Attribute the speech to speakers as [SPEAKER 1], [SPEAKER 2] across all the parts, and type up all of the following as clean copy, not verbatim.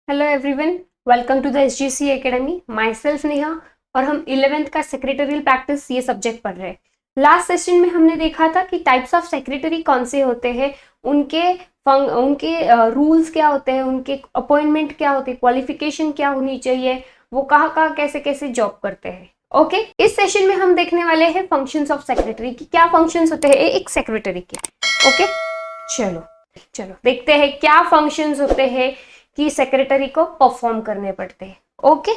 [SPEAKER 1] Hello everyone, welcome to the SGC academy. Myself Neha और हम 11th का secretarial practice ये सब्जेक्ट पढ़ रहे हैं। लास्ट सेशन में हमने देखा था कि टाइप्स ऑफ सेक्रेटरी कौन से होते हैं, उनके रूल्स क्या होते हैं, उनके अपॉइंटमेंट क्या होते हैं, क्वालिफिकेशन क्या होनी चाहिए, वो कहाँ कहाँ कैसे कैसे जॉब करते हैं। ओके इस सेशन में हम देखने वाले हैं फंक्शंस ऑफ सेक्रेटरी की, क्या फंक्शंस होते हैं एक सेक्रेटरी के। ओके चलो चलो देखते हैं क्या फंक्शंस होते हैं कि सेक्रेटरी को परफॉर्म करने पड़ते हैं। Okay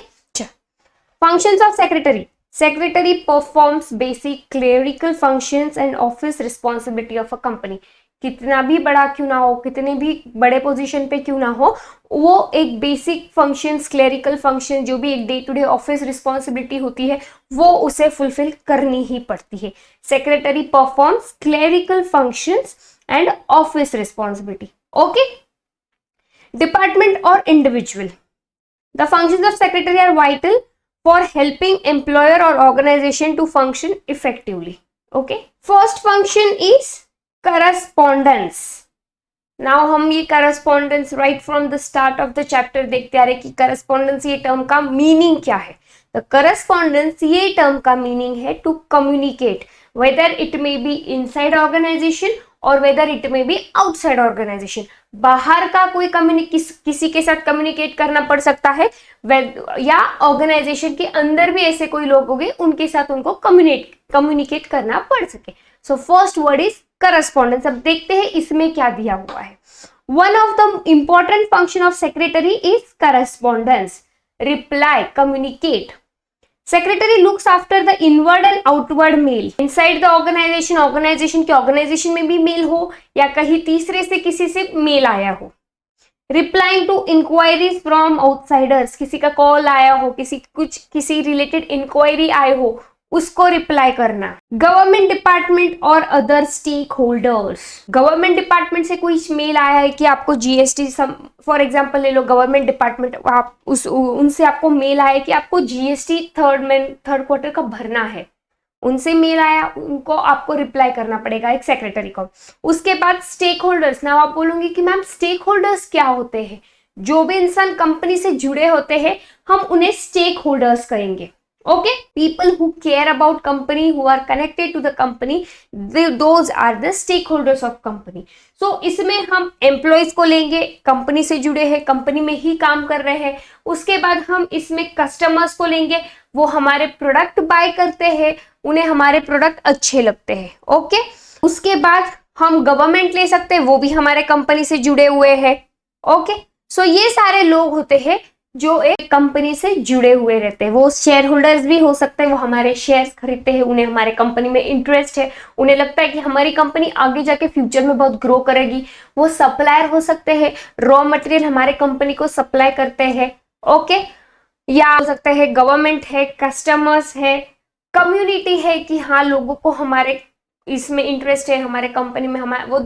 [SPEAKER 1] functions of secretary. Secretary performs basic clerical functions and office responsibility of a company. कितना भी बड़ा क्यों ना हो, कितने भी बड़े पोजीशन पे क्यों ना हो, वो एक बेसिक फंक्शंस, क्लेरिकल फंक्शन, जो भी एक day to day office responsibility होती है वो उसे फुलफिल करनी ही पड़ती है। Secretary performs clerical functions and office responsibility. Okay Department or individual. The functions of secretary are vital for helping employer or organization to function effectively. Okay. First function is correspondence. Now हम ये correspondence right from the start of the chapter देखते आ रहे कि correspondence ये term का meaning क्या है। तो correspondence ये term का meaning है to communicate, whether it may be inside organization और वेदर इट में बी आउटसाइड ऑर्गेनाइजेशन। बाहर का कोई किसी के साथ कम्युनिकेट करना पड़ सकता है, या ऑर्गेनाइजेशन के अंदर भी ऐसे कोई लोग होंगे उनके साथ उनको कम्युनिकेट करना पड़ सके। So first word is correspondence. अब देखते हैं इसमें क्या दिया हुआ है। One of the important function of secretary is correspondence, reply, communicate. Secretary looks after the inward and outward mail inside the organisation. Organisation के ऑर्गेनाइजेशन में भी मेल हो या कहीं तीसरे से किसी से मेल आया हो। Replying to inquiries from outsiders, किसी का कॉल आया हो, किसी रिलेटेड इंक्वायरी आए हो, उसको रिप्लाई करना। गवर्नमेंट डिपार्टमेंट और other stakeholders. Government department से कोई मेल आया है कि आपको जीएसटी, फॉर एग्जांपल ले लो गवर्नमेंट डिपार्टमेंट, आप उनसे आपको मेल आया कि आपको जीएसटी थर्ड क्वार्टर का भरना है, उनसे मेल आया, उनको आपको रिप्लाई करना पड़ेगा एक सेक्रेटरी को। उसके बाद स्टेक होल्डर्स। ना आप बोलोगे कि मैम स्टेक होल्डर्स क्या होते हैं? जो भी इंसान कंपनी से जुड़े होते हैं हम उन्हें स्टेक होल्डर्स कहेंगे। Okay, people who care about company, who are connected to the company, those are the stakeholders of company. So इसमें हम employees को लेंगे, कंपनी से जुड़े हैं, कंपनी में ही काम कर रहे हैं। उसके बाद हम इसमें कस्टमर्स को लेंगे, वो हमारे प्रोडक्ट बाय करते हैं, उन्हें हमारे प्रोडक्ट अच्छे लगते हैं। ओके उसके बाद हम गवर्नमेंट ले सकते हैं, वो भी हमारे कंपनी से जुड़े हुए हैं। ओके सो ये सारे लोग होते हैं जो एक कंपनी से जुड़े हुए रहते हैं। वो शेयर होल्डर्स भी हो सकते हैं, वो हमारे शेयर्स खरीदते हैं, उन्हें हमारे कंपनी में इंटरेस्ट है, उन्हें लगता है कि हमारी कंपनी आगे जाके फ्यूचर में बहुत ग्रो करेगी। वो सप्लायर हो सकते हैं, रॉ मटेरियल हमारे कंपनी को सप्लाई करते हैं। ओके या हो सकता है गवर्नमेंट है, कस्टमर्स है, कम्युनिटी है कि हाँ लोगों को हमारे इसमें इंटरेस्ट है, हमारे कंपनी में वो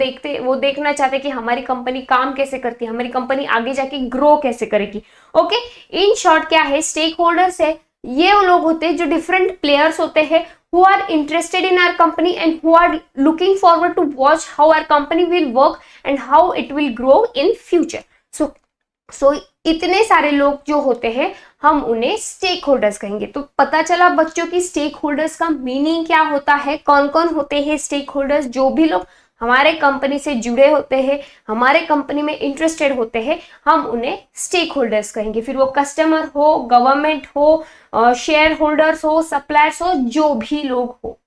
[SPEAKER 1] देखना चाहते हैं कि हमारी कंपनी काम कैसे करती है, हमारी कंपनी आगे जाके ग्रो कैसे करेगी। ओके इन शॉर्ट क्या है, स्टेक होल्डर्स है, ये वो लोग होते हैं जो डिफरेंट प्लेयर्स होते हैं who are interested in our company and who are looking forward to watch how our company will work and how it will grow in future. So इतने सारे लोग जो होते हैं हम उन्हें स्टेक होल्डर्स कहेंगे। तो पता चला बच्चों की स्टेक होल्डर्स का मीनिंग क्या होता है, कौन कौन होते हैं स्टेक होल्डर्स। जो भी लोग हमारे कंपनी से जुड़े होते हैं, हमारे कंपनी में इंटरेस्टेड होते हैं, हम उन्हें स्टेक होल्डर्स कहेंगे। फिर वो कस्टमर हो, गवर्नमेंट हो, शेयर होल्डर्स हो, सप्लायर्स हो, जो भी लोग हो।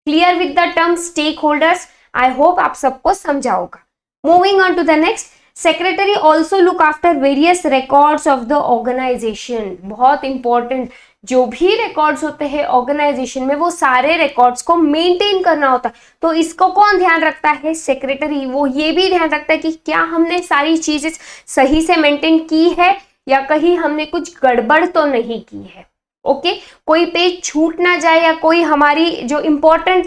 [SPEAKER 1] Clear with the term stakeholders? I hope आप सबको समझा होगा। Moving on to the next, secretary also look after various records of the organisation. बहुत इंपॉर्टेंट, जो भी रिकॉर्ड्स होते हैं ऑर्गेनाइजेशन में वो सारे रिकॉर्ड्स को मेंटेन करना होता है। तो इसको कौन ध्यान रखता है? सेक्रेटरी। वो ये भी ध्यान रखता है कि क्या हमने सारी चीजें सही से मेंटेन की है या कहीं हमने कुछ गड़बड़ तो नहीं की है। ओके कोई पेज छूट ना जाए या कोई हमारी जो इंपॉर्टेंट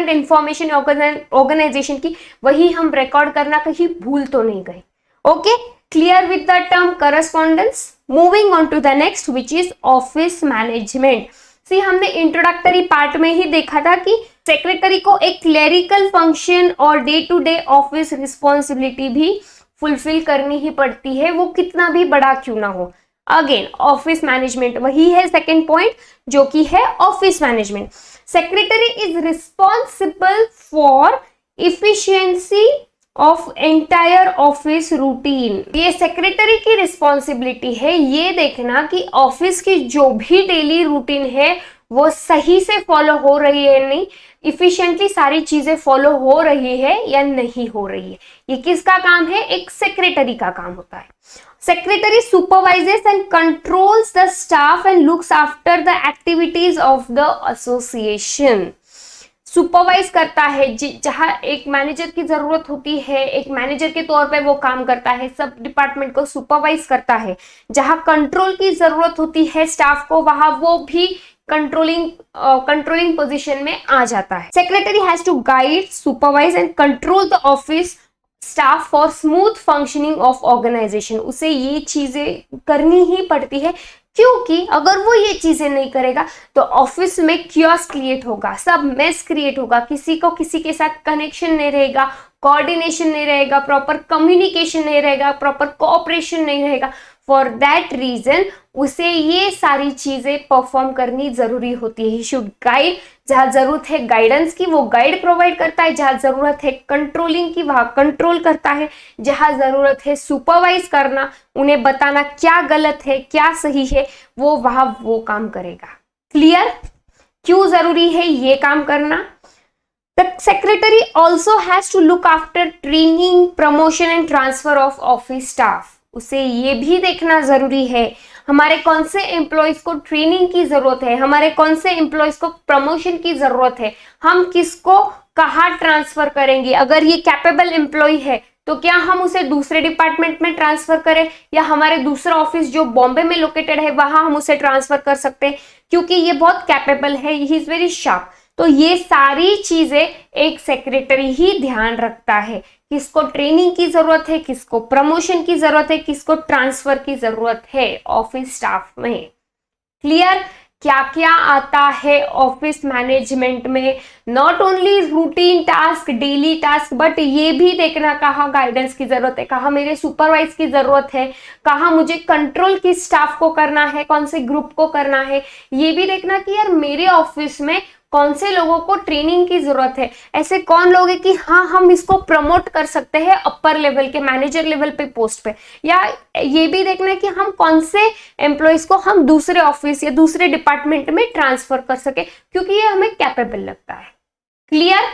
[SPEAKER 1] इंफॉर्मेशन ऑर्गेनाइजेशन की वही हम रिकॉर्ड करना कहीं भूल तो नहीं गए। Okay clear with the term correspondence. Moving on to the next which is office management. See हमने इंट्रोडक्टरी पार्ट में ही देखा था कि सेक्रेटरी को एक क्लेरिकल फंक्शन और day to day office responsibility भी फुलफिल करनी ही पड़ती है, वो कितना भी बड़ा क्यों ना हो। अगेन ऑफिस मैनेजमेंट वही है सेकेंड पॉइंट, जो कि है office management. Secretary is responsible for efficiency of entire office routine. ये सेक्रेटरी की रिस्पॉन्सिबिलिटी है ये देखना कि ऑफिस की जो भी डेली रूटीन है वो सही से फॉलो हो रही है नहीं, इफिशिएंटली सारी चीजें फॉलो हो रही है या नहीं हो रही है। ये किसका काम है? एक सेक्रेटरी का काम होता है। Secretary supervises and controls the staff and looks after the activities of the association. Supervise करता है, जहां एक मैनेजर की जरूरत होती है, एक मैनेजर के तौर पे वो काम करता है, सब डिपार्टमेंट को सुपरवाइज करता है। जहां कंट्रोल की जरूरत होती है स्टाफ को, वहां वो भी कंट्रोलिंग पोजीशन में आ जाता है। Secretary has to guide, supervise and control the office staff for smooth functioning of organisation. उसे ये चीजें करनी ही पड़ती है, क्योंकि अगर वो ये चीजें नहीं करेगा तो ऑफिस में क्योस क्रिएट होगा, सब मेस क्रिएट होगा, किसी को किसी के साथ कनेक्शन नहीं रहेगा, कोऑर्डिनेशन नहीं रहेगा, प्रॉपर कम्युनिकेशन नहीं रहेगा, प्रॉपर कोऑपरेशन नहीं रहेगा। फॉर दैट रीजन उसे ये सारी चीजें परफॉर्म करनी जरूरी होती है। ही शुड गाइड, जहां जरूरत है गाइडेंस की वो गाइड प्रोवाइड करता है, जहां जरूरत है कंट्रोलिंग की वहां कंट्रोल करता है, जहां जरूरत है सुपरवाइज करना, उन्हें बताना क्या गलत है क्या सही है, वो वहां वो काम करेगा। क्लियर? क्यों जरूरी है ये काम करना? The secretary also has to look after training, promotion and transfer of office staff. उसे ये भी देखना जरूरी है हमारे कौन से एम्प्लॉयज को ट्रेनिंग की जरूरत है, हमारे कौन से एम्प्लॉयज को प्रमोशन की जरूरत है, हम किसको कहाँ ट्रांसफर करेंगे। अगर ये कैपेबल एम्प्लॉय है तो क्या हम उसे दूसरे डिपार्टमेंट में ट्रांसफर करें, या हमारे दूसरा ऑफिस जो बॉम्बे में लोकेटेड है वहां हम उसे ट्रांसफर कर सकते हैं, क्योंकि ये बहुत कैपेबल है, ही इज वेरी शार्प। तो ये सारी चीजें एक सेक्रेटरी ही ध्यान रखता है, किसको ट्रेनिंग की जरूरत है, किसको प्रमोशन की जरूरत है, किसको ट्रांसफर की जरूरत है ऑफिस स्टाफ में। क्लियर? क्या क्या आता है ऑफिस मैनेजमेंट में? Not only routine task, daily task, but ये भी देखना कहाँ गाइडेंस की जरूरत है, कहाँ मेरे सुपरवाइज की जरूरत है, कहाँ मुझे कंट्रोल किस स्टाफ को करना है, कौन से ग्रुप को करना है। ये भी देखना कि यार मेरे ऑफिस में कौन से लोगों को ट्रेनिंग की जरूरत है, ऐसे कौन लोग हैं कि हाँ हम इसको प्रमोट कर सकते हैं अपर लेवल के मैनेजर लेवल पे पोस्ट पे, या ये भी देखना है कि हम कौन से एम्प्लॉयज को हम दूसरे ऑफिस या दूसरे डिपार्टमेंट में ट्रांसफर कर सके, क्योंकि ये हमें कैपेबल लगता है। Clear?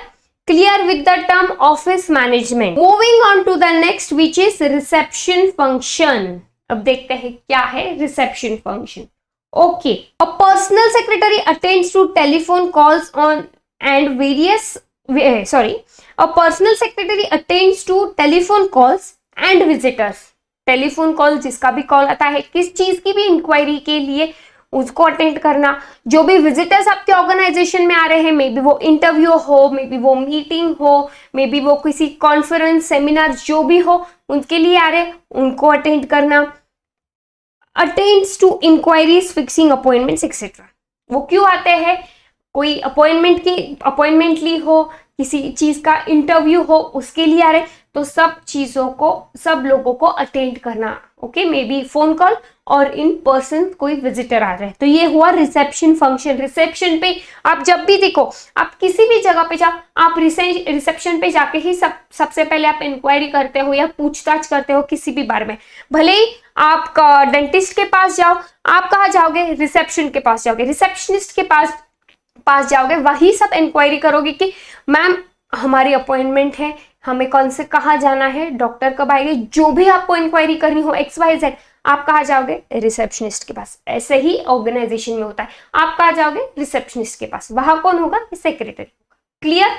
[SPEAKER 1] Clear with the term office management. Moving on to the next which is reception function. अब देखते हैं क्या है reception function. Okay, a personal secretary attends to telephone calls on and various a personal secretary attends to telephone calls and visitors. Telephone call जिसका भी call आता है, किस चीज की भी इंक्वायरी के लिए उसको अटेंड करना, जो भी विजिटर्स आपके ऑर्गेनाइजेशन में आ रहे हैं, मे बी वो इंटरव्यू हो, मे बी वो मीटिंग हो, मे बी वो किसी कॉन्फ्रेंस सेमिनार जो भी हो उनके लिए आ रहे, उनको अटेंड करना। Attends to inquiries, fixing appointments etcetera. वो क्यों आते हैं? कोई अपॉइंटमेंट ली हो, किसी चीज का इंटरव्यू हो, उसके लिए आ रहे, तो सब चीजों को, सब लोगों को अटेंड करना। Okay, may be phone call और इन पर्सन कोई विजिटर आ रहे हैं, तो ये हुआ रिसेप्शन फंक्शन। रिसेप्शन पे आप जब भी देखो, आप किसी भी जगह पे जाओ, आप रिसेप्शन पे जाके ही सबसे पहले आप इंक्वायरी करते हो या पूछताछ करते हो किसी भी बारे में। भले ही आप डेंटिस्ट के पास जाओ, आप कहाँ जाओगे? रिसेप्शन के पास जाओगे, रिसेप्शनिस्ट के पास जाओगे, वही सब इंक्वायरी करोगे कि मैम हमारी अपॉइंटमेंट है, हमें कौन से कहाँ जाना है, डॉक्टर कब आएंगे, जो भी आपको इंक्वायरी करनी हो XYZ, आप कहाँ जाओगे? रिसेप्शनिस्ट के पास। ऐसे ही ऑर्गेनाइजेशन में होता है, आप कहाँ जाओगे? रिसेप्शनिस्ट के पास। वहां कौन होगा? सेक्रेटरी होगा। Clear?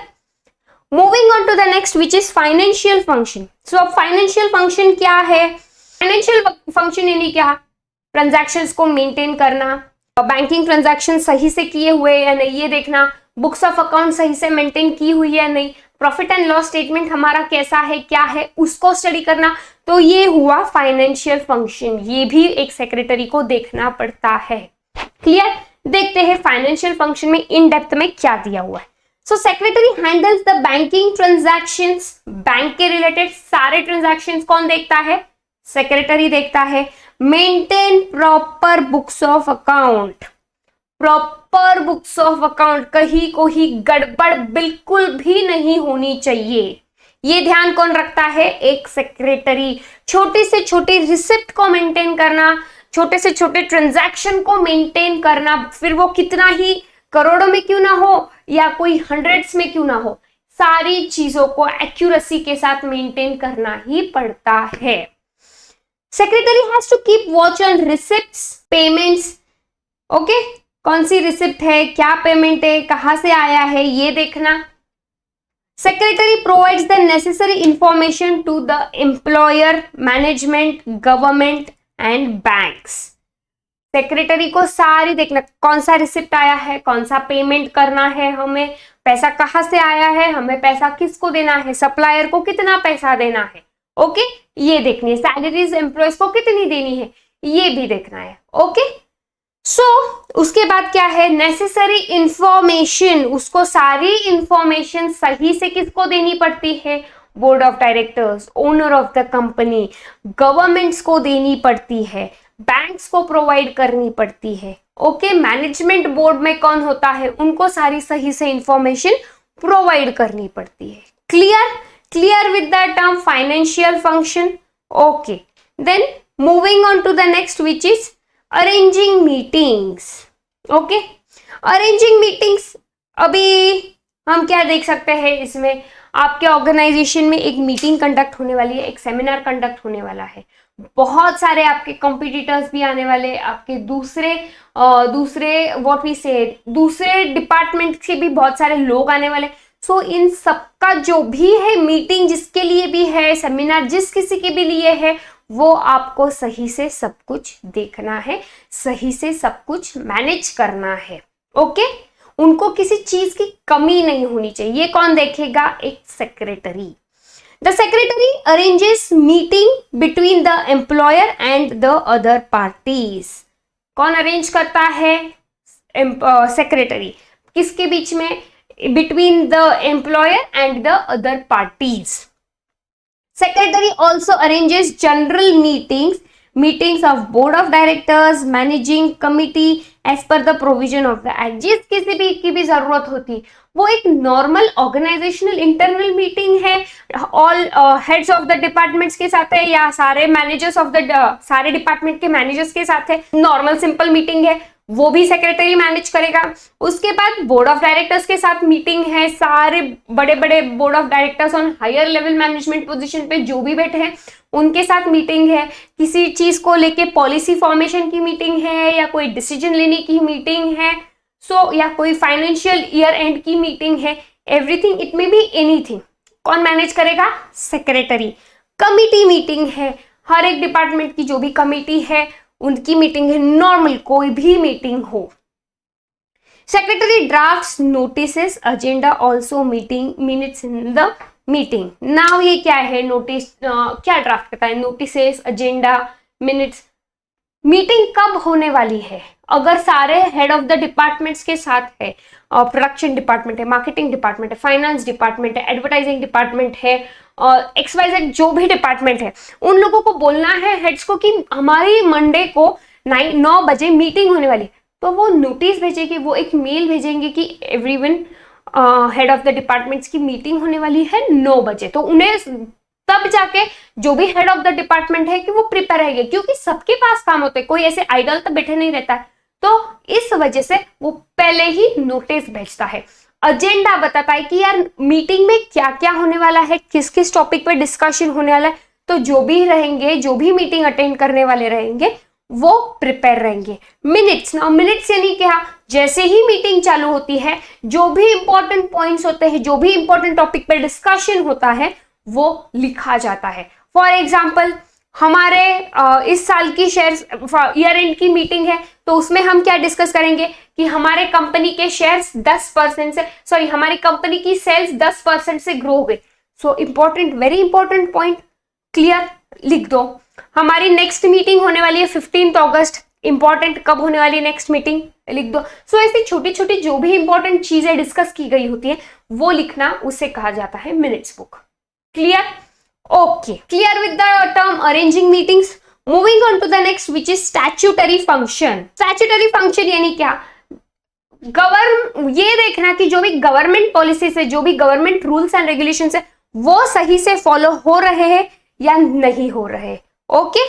[SPEAKER 1] Moving on to the next which is financial function. So अब फाइनेंशियल फंक्शन क्या है? फाइनेंशियल फंक्शन यानी क्या? ट्रांजैक्शंस को मेंटेन करना, बैंकिंग ट्रांजैक्शन सही से किए हुए या नहीं ये देखना, बुक्स ऑफ अकाउंट सही से मेंटेन की हुई है या नहीं, प्रॉफिट एंड लॉस स्टेटमेंट हमारा कैसा है क्या है उसको स्टडी करना। तो ये हुआ फाइनेंशियल फंक्शन, ये भी एक सेक्रेटरी को देखना पड़ता है। क्लियर? देखते हैं फाइनेंशियल फंक्शन में इन डेप्थ में क्या दिया हुआ है। So secretary handles the banking transactions, bank के रिलेटेड सारे ट्रांजैक्शंस कौन देखता है? सेक्रेटरी देखता है। Maintain proper books of account, proper books of account, कहीं कोई गड़बड़ बिल्कुल भी नहीं होनी चाहिए, ये ध्यान कौन रखता है? एक सेक्रेटरी। छोटी से छोटी रिसिप्ट को मेंटेन करना, छोटे से छोटे ट्रांजैक्शन को मेंटेन करना, फिर वो कितना ही करोड़ों में क्यों ना हो या कोई हंड्रेड्स में क्यों ना हो, सारी चीजों को एक्यूरेसी के साथ मेंटेन करना ही पड़ता है। Secretary has to keep watch on receipts, payments. Okay, कौन सी रिसिप्ट है, क्या पेमेंट है, कहां से आया है, ये देखना। Secretary provides the necessary information to the employer, management, government and banks. Secretary को सारी देखना, कौन सा रिसिप्ट आया है, कौन सा पेमेंट करना है, हमें पैसा कहां से आया है, हमें पैसा किसको देना है, सप्लायर को कितना पैसा देना है। ओके, ये देखनी है। सैलरीज एम्प्लॉयज को कितनी देनी है, ये भी देखना है। ओके, सो उसके बाद क्या है? नेसेसरी इंफॉर्मेशन, उसको सारी इंफॉर्मेशन सही से किसको देनी पड़ती है? Board of directors, owner of the company, governments को देनी पड़ती है, बैंक्स को प्रोवाइड करनी पड़ती है। ओके, मैनेजमेंट बोर्ड में कौन होता है, उनको सारी सही से इंफॉर्मेशन प्रोवाइड करनी पड़ती है। Clear? Clear with the term financial function. Okay, then moving on to the next which is arranging meetings. Okay, arranging meetings, अभी हम क्या देख सकते हैं इसमें? आपके ऑर्गेनाइजेशन में एक मीटिंग कंडक्ट होने वाली है, एक सेमिनार कंडक्ट होने वाला है, बहुत सारे आपके कंपटीटर्स भी आने वाले, आपके दूसरे व्हाट वी से दूसरे डिपार्टमेंट से भी बहुत सारे लोग आने वाले। सो इन सबका जो भी है, मीटिंग जिसके लिए भी है, सेमिनार जिस किसी के भी लिए है, वो आपको सही से सब कुछ देखना है, सही से सब कुछ मैनेज करना है। ओके, उनको किसी चीज की कमी नहीं होनी चाहिए। ये कौन देखेगा? एक secretary. The secretary arranges meeting between the employer and the other parties. कौन अरेंज करता है? सेक्रेटरी। किसके बीच में? Between the employer and the other parties. Secretary also arranges general meetings of board of directors, managing committee as per the provision of the act। जिस किसी भी की भी जरूरत होती, वो एक नॉर्मल ऑर्गेनाइजेशनल इंटरनल मीटिंग है, all heads of the departments के साथ है या सारे मैनेजर्स ऑफ द सारे डिपार्टमेंट के मैनेजर्स के साथ है, नॉर्मल सिंपल मीटिंग है, वो भी सेक्रेटरी मैनेज करेगा। उसके बाद बोर्ड ऑफ डायरेक्टर्स के साथ मीटिंग है, सारे बड़े बड़े board of directors on higher level management position पे जो भी बैठे हैं उनके साथ मीटिंग है। किसी चीज को लेके पॉलिसी फॉर्मेशन की मीटिंग है या कोई डिसीजन लेने की मीटिंग है, या कोई फाइनेंशियल ईयर एंड की मीटिंग है, everything, it may be anything. कौन मैनेज करेगा? सेक्रेटरी। कमिटी मीटिंग है, हर एक डिपार्टमेंट की जो भी कमिटी है उनकी मीटिंग है, नॉर्मल कोई भी मीटिंग हो। Secretary drafts notices, agenda, also meeting minutes in the meeting. Now ये क्या है? नोटिस क्या ड्राफ्ट करता है? Notices, agenda, minutes. मीटिंग कब होने वाली है? अगर सारे हेड ऑफ द डिपार्टमेंट्स के साथ है, प्रोडक्शन डिपार्टमेंट है, मार्केटिंग डिपार्टमेंट है, फाइनेंस डिपार्टमेंट है, एडवर्टाइजिंग डिपार्टमेंट है, XYZ जो भी डिपार्टमेंट है, उन लोगों को बोलना है हेड्स को कि हमारी मंडे को 9 बजे मीटिंग होने वाली, तो वो नोटिस भेजेगी, वो एक मेल भेजेंगे कि everyone head of the departments की मीटिंग होने वाली है 9 बजे। तो उन्हें तब जाके जो भी हेड ऑफ द डिपार्टमेंट है कि वो प्रिपेयर रहेंगे, क्योंकि सबके पास काम होते हैं, कोई ऐसे आइडल तो बैठे नहीं रहता है, तो इस वजह से वो पहले ही नोटिस भेजता है। एजेंडा बताता है कि यार मीटिंग में क्या क्या होने वाला है, किस किस टॉपिक पे डिस्कशन होने वाला है, तो जो भी रहेंगे, जो भी मीटिंग अटेंड करने वाले रहेंगे वो प्रिपेयर रहेंगे। मिनट्स, नाउ मिनट्स यानी क्या? जैसे ही मीटिंग चालू होती है, जो भी इंपॉर्टेंट पॉइंट्स होते हैं, जो भी इंपॉर्टेंट टॉपिक पे डिस्कशन होता है वो लिखा जाता है। फॉर एग्जाम्पल, हमारे इस साल की शेयर्स ईयर एंड की मीटिंग है, तो उसमें हम क्या डिस्कस करेंगे कि हमारे कंपनी के शेयर्स 10% से, हमारी कंपनी की सेल्स 10% से ग्रो हो गई। So important, very important point, clear, लिख दो। हमारी नेक्स्ट मीटिंग होने वाली है 15 अगस्त। इंपॉर्टेंट, कब होने वाली है नेक्स्ट मीटिंग? लिख दो। सो ऐसी छोटी छोटी जो भी इंपॉर्टेंट चीजें डिस्कस की गई होती है वो लिखना, उसे कहा जाता है minutes book. Clear? Okay, clear with the term arranging meetings. Moving on to the next which is statutory function. Statutory function यानी क्या? ये देखना कि जो भी गवर्नमेंट पॉलिसीज है, जो भी गवर्नमेंट रूल्स एंड रेगुलेशंस है, वो सही से फॉलो हो रहे हैं या नहीं हो रहे। Okay,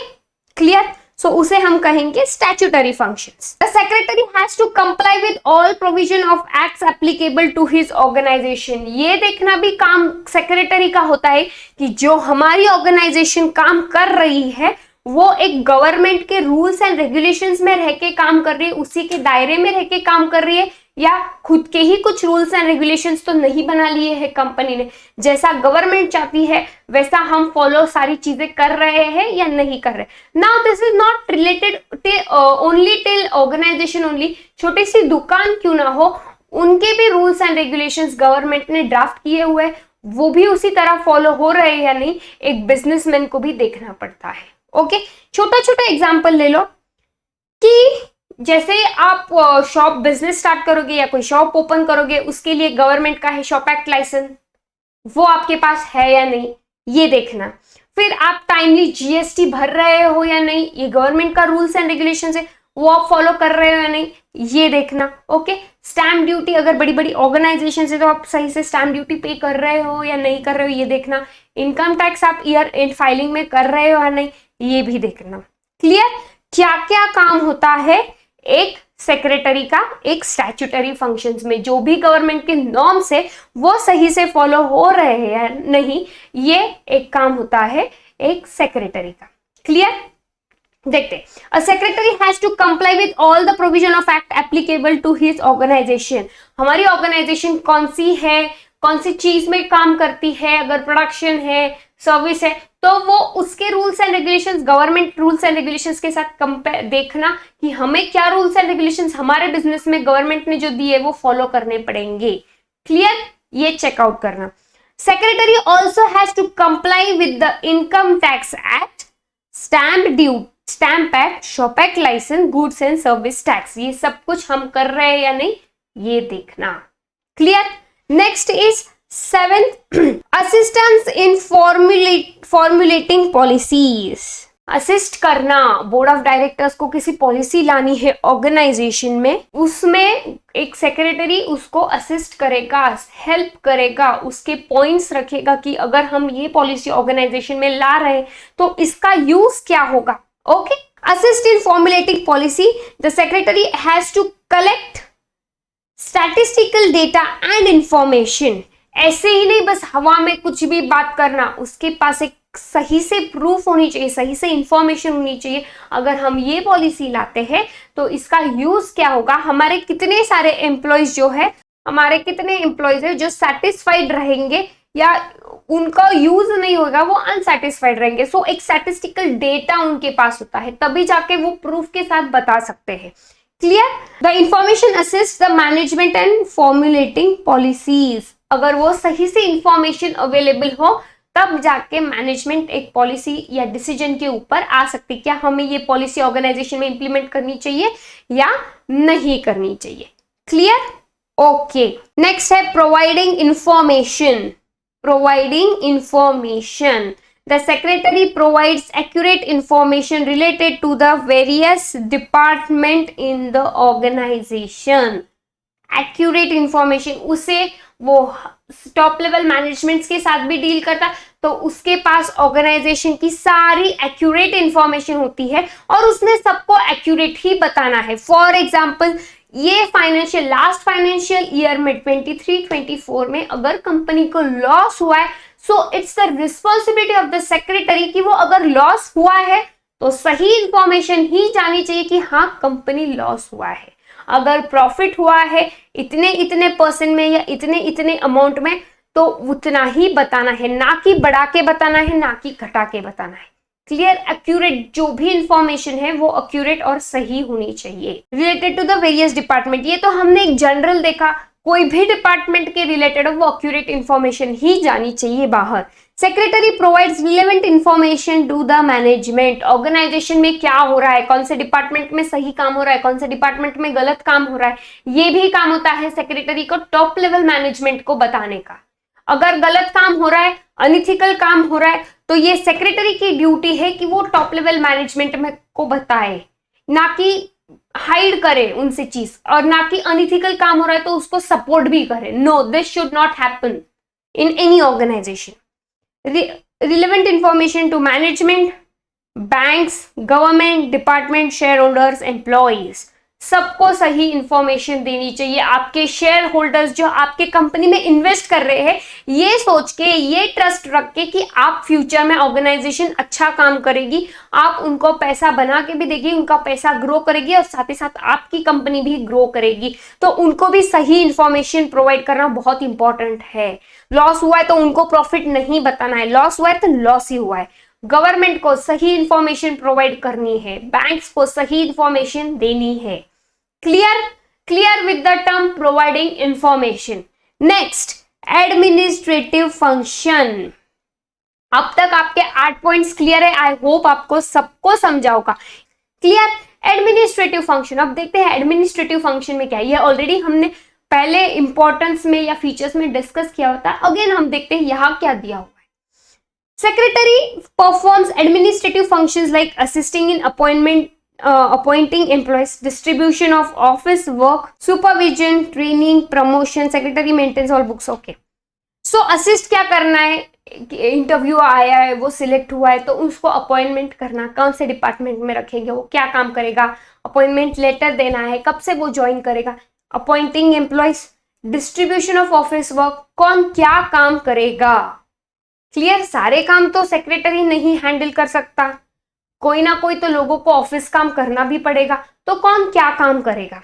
[SPEAKER 1] clear? सो उसे हम कहेंगे statutory functions. The secretary has to comply with all provision of acts applicable to his organization. ये देखना भी काम सेक्रेटरी का होता है कि जो हमारी ऑर्गेनाइजेशन काम कर रही है वो एक गवर्नमेंट के रूल्स एंड रेगुलेशंस में रह के काम कर रही है, उसी के दायरे में रह के काम कर रही है, या खुद के ही कुछ रूल्स एंड रेगुलेशंस तो नहीं बना लिए हैं कंपनी ने, जैसा गवर्नमेंट चाहती है वैसा हम फॉलो सारी चीजें कर रहे हैं या नहीं कर रहे। Now this is not related only till organization only. छोटी सी दुकान क्यों ना हो, उनके भी रूल्स एंड रेगुलेशंस गवर्नमेंट ने ड्राफ्ट किए हुए, वो भी उसी तरह फॉलो हो रहे हैं या नहीं, एक बिजनेसमैन को भी देखना पड़ता है। ओके, छोटा छोटा एग्जाम्पल ले लो कि जैसे आप शॉप बिजनेस स्टार्ट करोगे या कोई शॉप ओपन करोगे, उसके लिए गवर्नमेंट का है शॉप एक्ट लाइसेंस, वो आपके पास है या नहीं, ये देखना। फिर आप टाइमली जीएसटी भर रहे हो या नहीं, ये गवर्नमेंट का रूल्स एंड रेगुलेशन है, वो आप फॉलो कर रहे हो या नहीं, ये देखना। ओके, स्टैम्प ड्यूटी, अगर बड़ी बड़ी ऑर्गेनाइजेशन है तो आप सही से स्टैम्प ड्यूटी पे कर रहे हो या नहीं कर रहे हो, ये देखना। इनकम टैक्स आप ईयर एंड फाइलिंग में कर रहे हो या नहीं, ये भी देखना। क्लियर? क्या क्या काम होता है एक सेक्रेटरी का एक स्टैट्यूटरी फंक्शंस में, जो भी गवर्नमेंट के नॉर्म्स है वो सही से फॉलो हो रहे हैं या नहीं, ये एक काम होता है एक सेक्रेटरी का। क्लियर? देखते हैं। Uh secretary has to comply with all the provision of act applicable to his organization. हमारी ऑर्गेनाइजेशन कौन सी है, कौन सी चीज में काम करती है, अगर प्रोडक्शन है, सर्विस है, तो वो उसके rules and regulations, government rules and regulations के साथ कंपेयर, देखना कि हमें क्या रूल्स एंड रेगुलेशंस हमारे बिजनेस में गवर्नमेंट ने जो दिए वो फॉलो करने पड़ेंगे। क्लियर? ये चेकआउट करना। Secretary also has to comply with the income tax act, stamp act, shop act licence, goods and service tax, ये सब कुछ हम कर रहे हैं या नहीं, ये देखना। Clear? Next is 7th assistance in formulating policies। Assist करना, बोर्ड ऑफ डायरेक्टर्स को किसी पॉलिसी लानी है ऑर्गेनाइजेशन में, उसमें एक सेक्रेटरी उसको असिस्ट करेगा, हेल्प करेगा, उसके पॉइंट्स रखेगा कि अगर हम ये पॉलिसी ऑर्गेनाइजेशन में ला रहे हैं तो इसका यूज क्या होगा। Okay, assist in formulating policy, the secretary has to collect statistical data and information. ऐसे ही नहीं बस हवा में कुछ भी बात करना, उसके पास एक सही से प्रूफ होनी चाहिए, सही से इंफॉर्मेशन होनी चाहिए। अगर हम ये पॉलिसी लाते हैं तो इसका यूज क्या होगा, हमारे कितने सारे एम्प्लॉयज जो है, हमारे कितने एम्प्लॉयज है जो सेटिस्फाइड रहेंगे या उनका यूज नहीं होगा, वो अनसेटिस्फाइड रहेंगे। सो एक स्टैटिस्टिकल डेटा उनके पास होता है, तभी जाके वो प्रूफ के साथ बता सकते हैं। Clear? The information assist the management and formulating policies. अगर वो सही से इंफॉर्मेशन अवेलेबल हो तब जाके मैनेजमेंट एक पॉलिसी या डिसीजन के ऊपर आ सकती, क्या हमें ये पॉलिसी ऑर्गेनाइजेशन में इंप्लीमेंट करनी चाहिए या नहीं करनी चाहिए। क्लियर? ओके, नेक्स्ट है providing information. Providing information, the secretary provides accurate information related to the various department in the organization। accurate information, उसे वो टॉप लेवल मैनेजमेंट्स के साथ भी डील करता, तो उसके पास ऑर्गेनाइजेशन की सारी एक्यूरेट इंफॉर्मेशन होती है और उसने सबको एक्यूरेट ही बताना है। फॉर एग्जाम्पल, ये लास्ट फाइनेंशियल ईयर में 23-24 में अगर कंपनी को लॉस हुआ है, so it's the responsibility of the secretary कि वो अगर लॉस हुआ है तो सही इंफॉर्मेशन ही जानी चाहिए कि हाँ कंपनी लॉस हुआ है। अगर प्रॉफिट हुआ है इतने परसेंट में या इतने अमाउंट में, तो उतना ही बताना है, ना कि बढ़ा के बताना है, ना कि घटा के बताना है। क्लियर? एक्यूरेट, जो भी इंफॉर्मेशन है वो एक्यूरेट और सही होनी चाहिए। Related to the various department, ये तो हमने एक जनरल देखा, कोई भी डिपार्टमेंट के रिलेटेड वो एक्यूरेट इंफॉर्मेशन ही जानी चाहिए बाहर। Secretary provides relevant information to the management. Organization में क्या हो रहा है, कौन से डिपार्टमेंट में सही काम हो रहा है, कौन से डिपार्टमेंट में गलत काम हो रहा है, ये भी काम होता है सेक्रेटरी को टॉप लेवल मैनेजमेंट को बताने का। अगर गलत काम हो रहा है, अनइथिकल काम हो रहा है, तो ये सेक्रेटरी की ड्यूटी है कि वो टॉप लेवल मैनेजमेंट में को बताए, ना कि हाइड करे उनसे चीज, और ना कि अनइथिकल काम हो रहा है तो उसको सपोर्ट भी करे। No, this should not happen in any organization. Relevant information to management, banks, government, department, shareholders, employees, सबको सही इंफॉर्मेशन देनी चाहिए। आपके शेयर होल्डर्स जो आपके कंपनी में इन्वेस्ट कर रहे हैं, ये सोच के, ये ट्रस्ट रख के कि आप फ्यूचर में ऑर्गेनाइजेशन अच्छा काम करेगी, आप उनको पैसा बना के भी देगी, उनका पैसा ग्रो करेगी और साथ ही साथ आपकी कंपनी भी ग्रो करेगी। तो उनको भी सही इंफॉर्मेशन प्रोवाइड करना बहुत इंपॉर्टेंट है। लॉस हुआ है तो उनको प्रॉफिट नहीं बताना है, लॉस हुआ है तो लॉस ही हुआ है। गवर्नमेंट को सही इंफॉर्मेशन प्रोवाइड करनी है, बैंक्स को सही इंफॉर्मेशन देनी है। Clear with the term providing information. Next, administrative function. अब तक आपके 8 पॉइंट्स क्लियर है, आई होप आपको सबको समझा होगा। Clear, administrative function. अब देखते हैं एडमिनिस्ट्रेटिव फंक्शन में क्या है। ये ऑलरेडी हमने पहले इंपॉर्टेंस में या फीचर्स में डिस्कस किया होता है। अगेन हम देखते हैं यहाँ क्या दिया हुआ है। Secretary performs administrative functions like assisting in appointing employees, distribution of office work, supervision, training, promotion. Secretary maintains all books. Okay. So assist क्या करना है, इंटरव्यू आया है, वो सिलेक्ट हुआ है, तो उसको अपॉइंटमेंट करना, कौन से डिपार्टमेंट में रखेंगे, वो क्या काम करेगा, अपॉइंटमेंट लेटर देना है, कब से वो ज्वाइन करेगा, appointing employees, distribution of office work, कौन क्या काम करेगा। क्लियर, सारे काम तो सेक्रेटरी नहीं हैंडल कर सकता, कोई ना कोई तो लोगों को ऑफिस काम करना भी पड़ेगा, तो कौन क्या काम करेगा।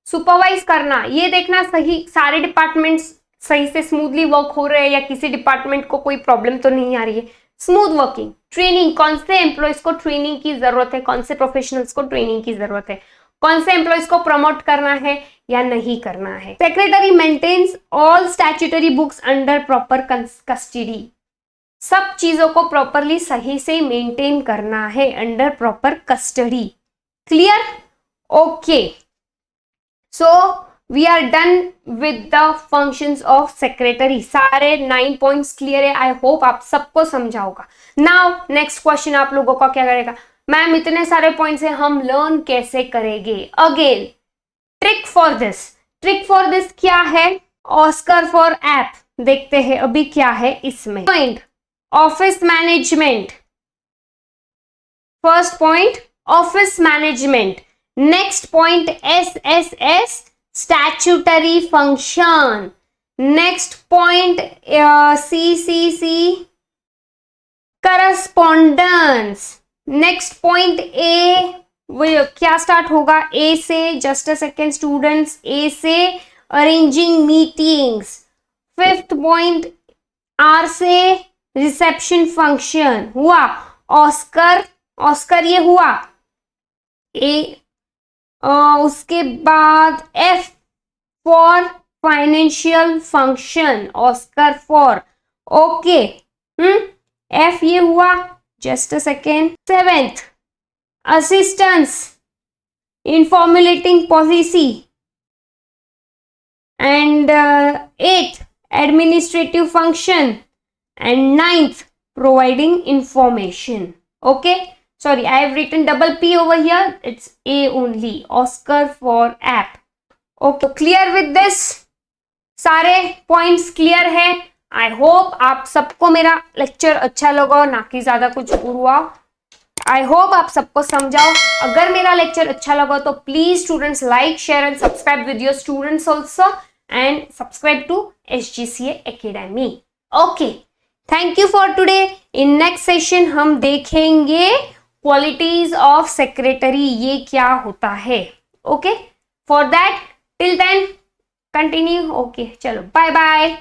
[SPEAKER 1] सुपरवाइज करना, ये देखना सही सारे डिपार्टमेंट्स सही से स्मूथली वर्क हो रहे हैं या किसी डिपार्टमेंट को कोई प्रॉब्लम तो नहीं आ रही है। Smooth working. ट्रेनिंग, कौन से एम्प्लॉयज को ट्रेनिंग की जरूरत है, कौन से प्रोफेशनल्स को ट्रेनिंग की जरूरत है, कौन से एम्प्लॉयज को प्रमोट करना है या नहीं करना है। Secretary maintains all statutory books under proper custody. सब चीजों को प्रॉपरली सही से मेंटेन करना है under proper custody. Clear, okay. So we are done with the functions of secretary. सारे 9 पॉइंट्स क्लियर है, आई होप आप सबको समझा होगा। नाउ नेक्स्ट क्वेश्चन आप लोगों का क्या करेगा, मैम इतने सारे पॉइंट्स है, हम लर्न कैसे करेंगे। अगेन ट्रिक फॉर दिस क्या है, ऑस्कर फॉर ऐप। देखते हैं अभी क्या है इसमें। Point office management, first point office management. Next point SSS statutory function. Next point CCC correspondence. Next point A, वो क्या स्टार्ट होगा, A से, just a second students, A से arranging meetings. Fifth point R से reception function हुआ। Oscar ये हुआ ए। उसके बाद F for financial function, Oscar for, okay. F ये हुआ, just a second. Seventh assistance in formulating policy and 8th administrative function and 9th providing information. Okay, sorry, I have written double P over here, it's A only, Oscar for app. Okay, clear with this? सारे points clear है। I hope आप सबको मेरा lecture अच्छा लगा, ना कि ज्यादा कुछ हुआ। आई होप आप सबको समझाओ। अगर मेरा लेक्चर अच्छा लगा तो please students like, share and subscribe with your students also and subscribe to SGCA Academy. Okay, thank you for today. In next session हम देखेंगे क्वालिटीज ऑफ सेक्रेटरी, ये क्या होता है। Okay, for that till then continue. Okay, चलो bye bye.